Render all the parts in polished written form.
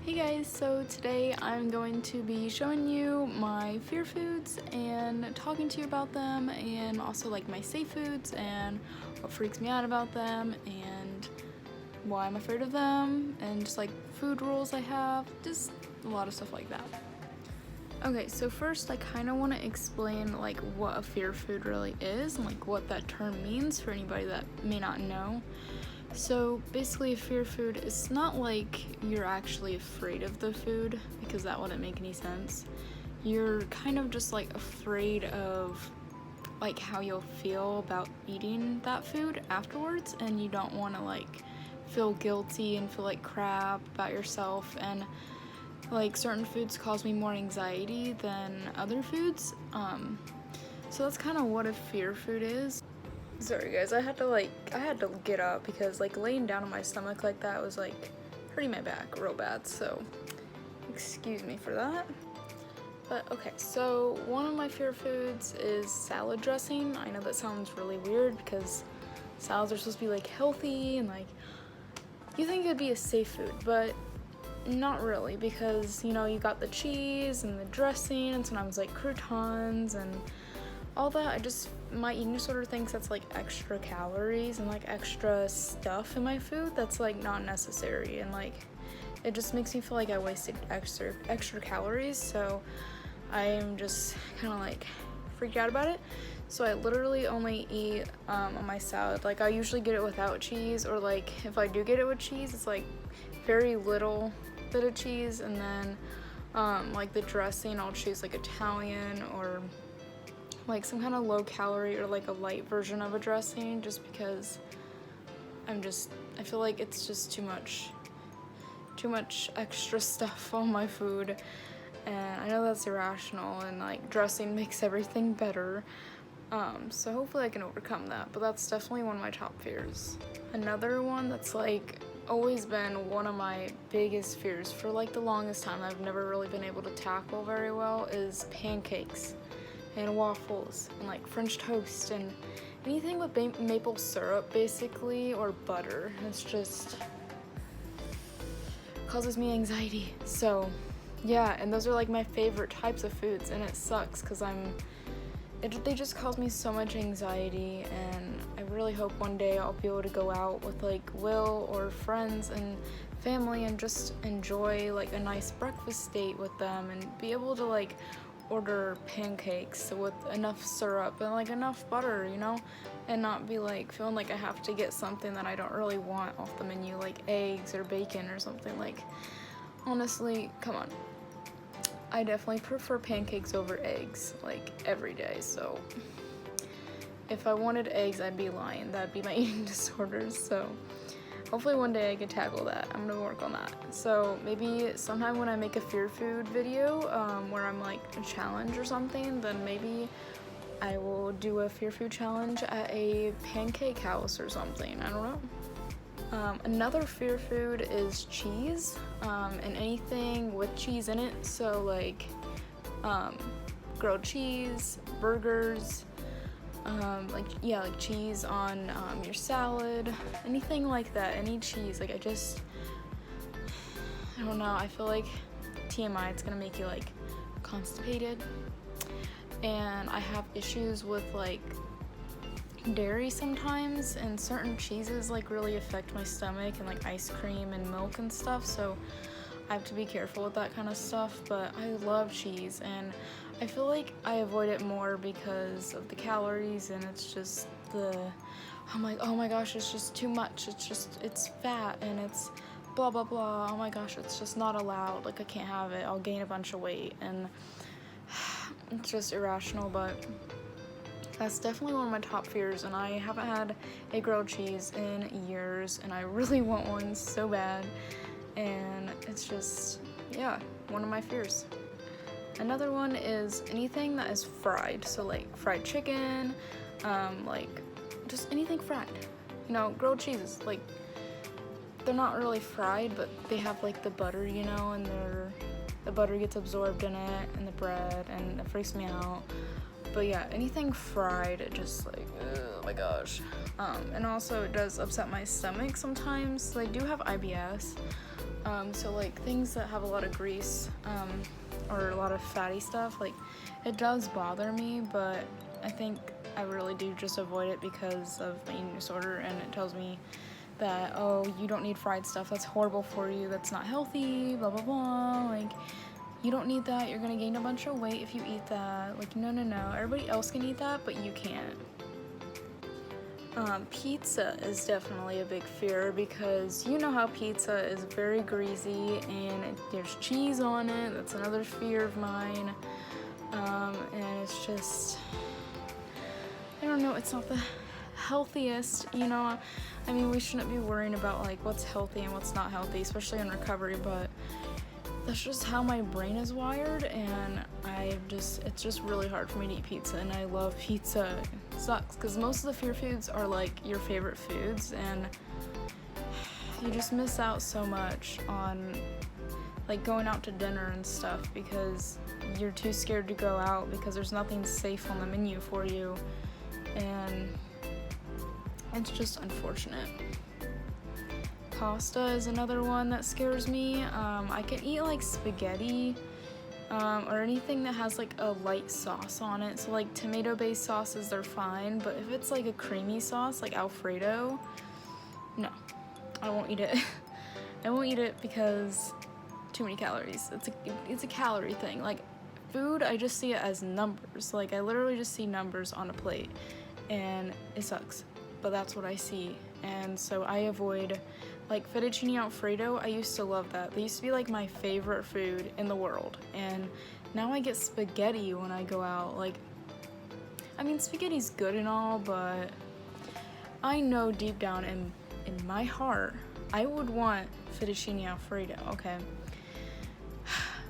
Hey guys, so today I'm going to be showing you my fear foods and talking to you about them, and also like my safe foods and what freaks me out about them and why I'm afraid of them, and just like food rules I have, just a lot of stuff like that. Okay, so first I kind of want to explain like what a fear food really is and like what that term means for anybody that may not know. So basically a fear food is not like you're actually afraid of the food, because that wouldn't make any sense. You're kind of just like afraid of like how you'll feel about eating that food afterwards, and you don't want to like feel guilty and feel like crap about yourself, and like certain foods cause me more anxiety than other foods. So that's kind of what a fear food is. Sorry guys, I had to get up because like laying down on my stomach like that was like hurting my back real bad, so excuse me for that. But okay, so one of my fear foods is salad dressing. I know that sounds really weird because salads are supposed to be like healthy and like you think it'd be a safe food, but not really, because you know you got the cheese and the dressing and sometimes like croutons and all that. My eating disorder thinks that's like extra calories and like extra stuff in my food that's like not necessary, and like it just makes me feel like I wasted extra calories, so I'm just kind of like freaked out about it. So I literally only eat on my salad. Like I usually get it without cheese, or like if I do get it with cheese, it's like very little bit of cheese, and then like the dressing I'll choose like Italian or like some kind of low calorie or like a light version of a dressing, just because I feel like it's just too much extra stuff on my food, and I know that's irrational, and like dressing makes everything better. So hopefully I can overcome that, but that's definitely one of my top fears. Another one that's like always been one of my biggest fears for like the longest time I've never really been able to tackle very well is pancakes and waffles and like French toast and anything with maple syrup basically, or butter. It's just causes me anxiety. So yeah, and those are like my favorite types of foods, and it sucks because they just cause me so much anxiety, and I really hope one day I'll be able to go out with like Will or friends and family and just enjoy like a nice breakfast date with them, and be able to like order pancakes with enough syrup and like enough butter, you know, and not be like feeling like I have to get something that I don't really want off the menu, like eggs or bacon or something. Like honestly, come on, I definitely prefer pancakes over eggs like every day. So if I wanted eggs, I'd be lying. That'd be my eating disorders. So hopefully one day I can tackle that. I'm gonna work on that. So maybe sometime when I make a fear food video where I'm like a challenge or something, then maybe I will do a fear food challenge at a pancake house or something. I don't know. Another fear food is cheese, and anything with cheese in it. So like grilled cheese, burgers, like cheese on your salad, anything like that, any cheese. Like I don't know, I feel like TMI, it's gonna make you like constipated, and I have issues with like dairy sometimes, and certain cheeses like really affect my stomach, and like ice cream and milk and stuff, so I have to be careful with that kind of stuff. But I love cheese, and I feel like I avoid it more because of the calories, and it's just I'm like, oh my gosh, it's just too much, it's fat and it's blah blah blah, oh my gosh, it's just not allowed, like I can't have it, I'll gain a bunch of weight, and it's just irrational. But that's definitely one of my top fears, and I haven't had a grilled cheese in years, and I really want one so bad, and it's just, yeah, one of my fears. Another one is anything that is fried, so like fried chicken, like just anything fried. You know, grilled cheeses, like they're not really fried, but they have like the butter, you know, and the butter gets absorbed in it, and the bread, and it freaks me out. But yeah, anything fried, it just like, oh my gosh. And also it does upset my stomach sometimes. So I do have IBS. So like things that have a lot of grease or a lot of fatty stuff, like it does bother me, but I think I really do just avoid it because of my eating disorder, and it tells me that, oh, you don't need fried stuff, that's horrible for you, that's not healthy, blah blah blah, like you don't need that, you're gonna gain a bunch of weight if you eat that. Like, no, everybody else can eat that, but you can't. Pizza is definitely a big fear because you know how pizza is very greasy and there's cheese on it. That's another fear of mine. And it's just, I don't know, it's not the healthiest, you know. I mean, we shouldn't be worrying about like what's healthy and what's not healthy, especially in recovery, but that's just how my brain is wired, and it's just really hard for me to eat pizza, and I love pizza. It sucks because most of the fear foods are like your favorite foods, and you just miss out so much on like going out to dinner and stuff because you're too scared to go out because there's nothing safe on the menu for you, and it's just unfortunate. Pasta is another one that scares me. I can eat like spaghetti or anything that has like a light sauce on it. So like tomato-based sauces, they're fine, but if it's like a creamy sauce like Alfredo, no, I won't eat it. I won't eat it because too many calories. It's a calorie thing. Like food, I just see it as numbers. Like I literally just see numbers on a plate, and it sucks. But that's what I see, and so I avoid like fettuccine alfredo. I used to love that. They used to be like my favorite food in the world, and now I get spaghetti when I go out. Like, I mean, spaghetti's good and all, but I know deep down in my heart I would want fettuccine alfredo, okay?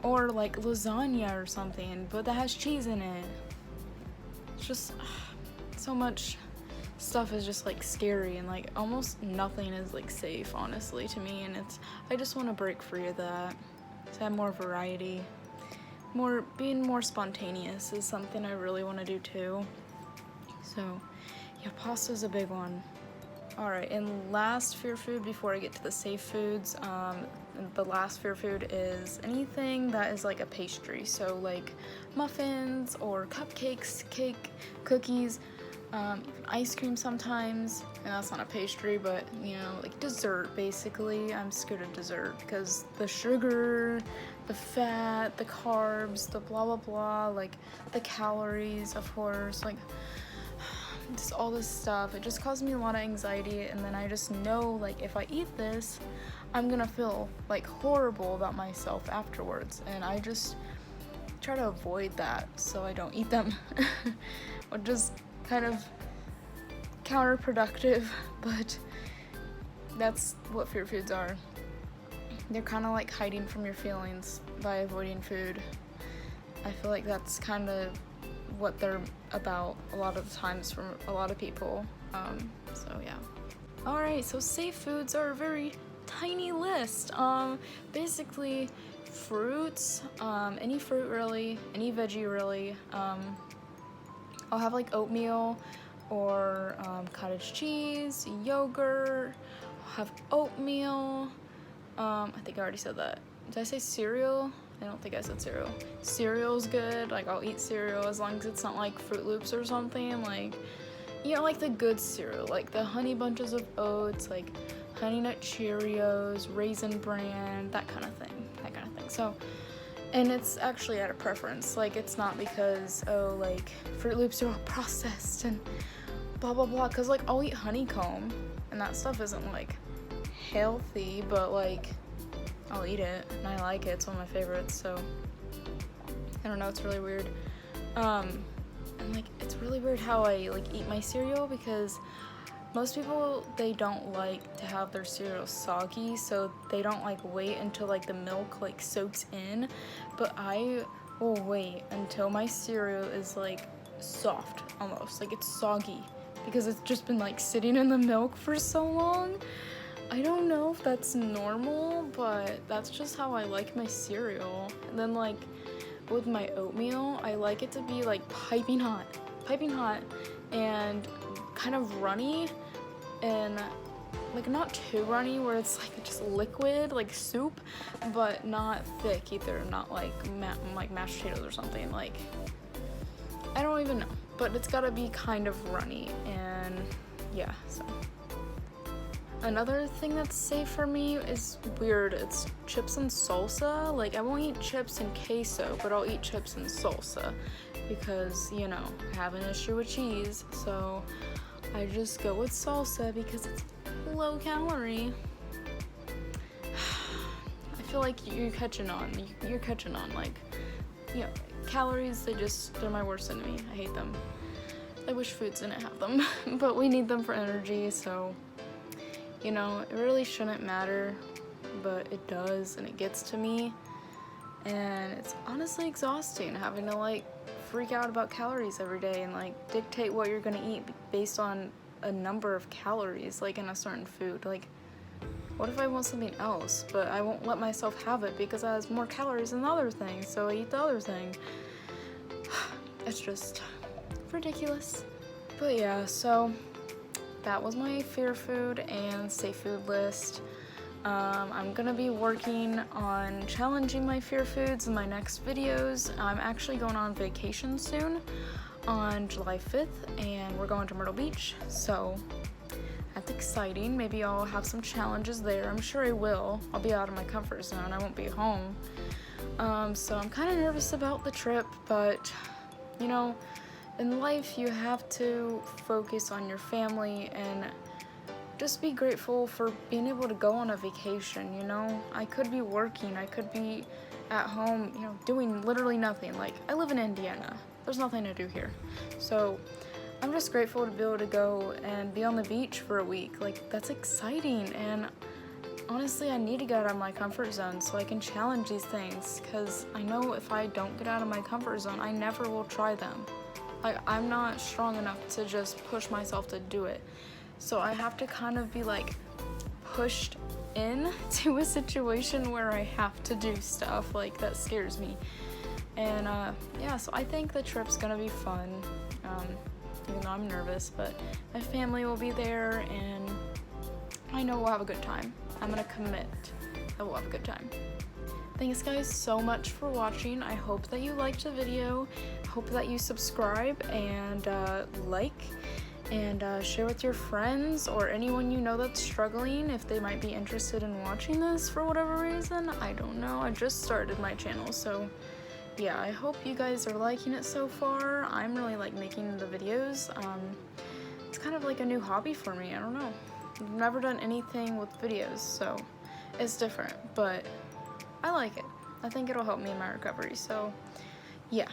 Or like lasagna or something, but that has cheese in it. It's just so much stuff is just like scary, and like almost nothing is like safe, honestly, to me, and I just want to break free of that, to have more variety. Being more spontaneous is something I really want to do too. So yeah, pasta's a big one. Alright, and last fear food before I get to the safe foods, the last fear food is anything that is like a pastry. So like muffins or cupcakes, cake, cookies, even ice cream sometimes, and that's not a pastry, but you know, like dessert basically. I'm scared of dessert because the sugar, the fat, the carbs, the blah blah blah, like the calories, of course, like just all this stuff, it just causes me a lot of anxiety, and then I just know like if I eat this, I'm gonna feel like horrible about myself afterwards, and I just try to avoid that so I don't eat them. Which is kind of counterproductive, but that's what fear foods are. They're kind of like hiding from your feelings by avoiding food. I feel like that's kind of what they're about a lot of the times from a lot of people. So yeah. Alright, so safe foods are a very tiny list. Basically fruits, any fruit really, any veggie really. I'll have like oatmeal or cottage cheese, yogurt. I'll have oatmeal. I think I already said that. Did I say cereal? I don't think I said cereal. Cereal's good. Like I'll eat cereal as long as it's not like Fruit Loops or something. Like, you know, like the good cereal, like the Honey Bunches of Oats, like Honey Nut Cheerios, Raisin Bran, that kind of thing. So, and it's actually out of preference. Like it's not because, oh, like Fruit Loops are all processed and blah blah blah. Cause like I'll eat honeycomb and that stuff isn't like healthy, but like I'll eat it and I like it. It's one of my favorites. So I don't know. It's really weird. And like it's really weird how I like eat my cereal, because most people, they don't like to have their cereal soggy, so they don't like wait until like the milk like soaks in, but I will wait until my cereal is like soft, almost like it's soggy, because it's just been like sitting in the milk for so long. I don't know if that's normal, but that's just how I like my cereal. And then like with my oatmeal, I like it to be like piping hot and kind of runny, and like not too runny where it's like just liquid, like soup, but not thick either, not like like mashed potatoes or something. Like, I don't even know, but it's gotta be kind of runny. And yeah, so another thing that's safe for me is weird. It's chips and salsa. Like, I won't eat chips and queso, but I'll eat chips and salsa because, you know, I have an issue with cheese, so I just go with salsa because it's low calorie. I feel like you're catching on. You're catching on. Like, you know, calories, they're my worst enemy. I hate them. I wish foods didn't have them, but we need them for energy, so, you know, it really shouldn't matter, but it does, and it gets to me, and it's honestly exhausting having to, like, freak out about calories every day and, like, dictate what you're gonna eat based on a number of calories, like, in a certain food. Like, what if I want something else, but I won't let myself have it because it has more calories than the other thing, so I eat the other thing. It's just ridiculous. But yeah, so that was my fear food and safe food list. I'm gonna be working on challenging my fear foods in my next videos. I'm actually going on vacation soon on July 5th, and we're going to Myrtle Beach, so that's exciting. Maybe I'll have some challenges there. I'm sure I will. I'll be out of my comfort zone. I won't be home. So I'm kind of nervous about the trip, but, you know, in life you have to focus on your family and just be grateful for being able to go on a vacation, you know? I could be working, I could be at home, you know, doing literally nothing. Like, I live in Indiana. There's nothing to do here. So I'm just grateful to be able to go and be on the beach for a week. Like, that's exciting, and honestly, I need to get out of my comfort zone so I can challenge these things, because I know if I don't get out of my comfort zone, I never will try them. Like, I'm not strong enough to just push myself to do it. So I have to kind of be, like, pushed into a situation where I have to do stuff. Like, that scares me. And, yeah, so I think the trip's gonna be fun, even though I'm nervous, but my family will be there, and I know we'll have a good time. I'm gonna commit that we'll have a good time. Thanks guys so much for watching. I hope that you liked the video. I hope that you subscribe and like and share with your friends or anyone you know that's struggling if they might be interested in watching this for whatever reason. I don't know. I just started my channel, so yeah, I hope you guys are liking it so far. I'm really like making the videos. It's kind of like a new hobby for me. I don't know. I've never done anything with videos, so it's different, but I like it. I think it'll help me in my recovery, so yeah.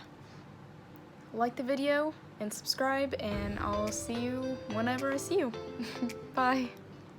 Like the video and subscribe, and I'll see you whenever I see you. Bye.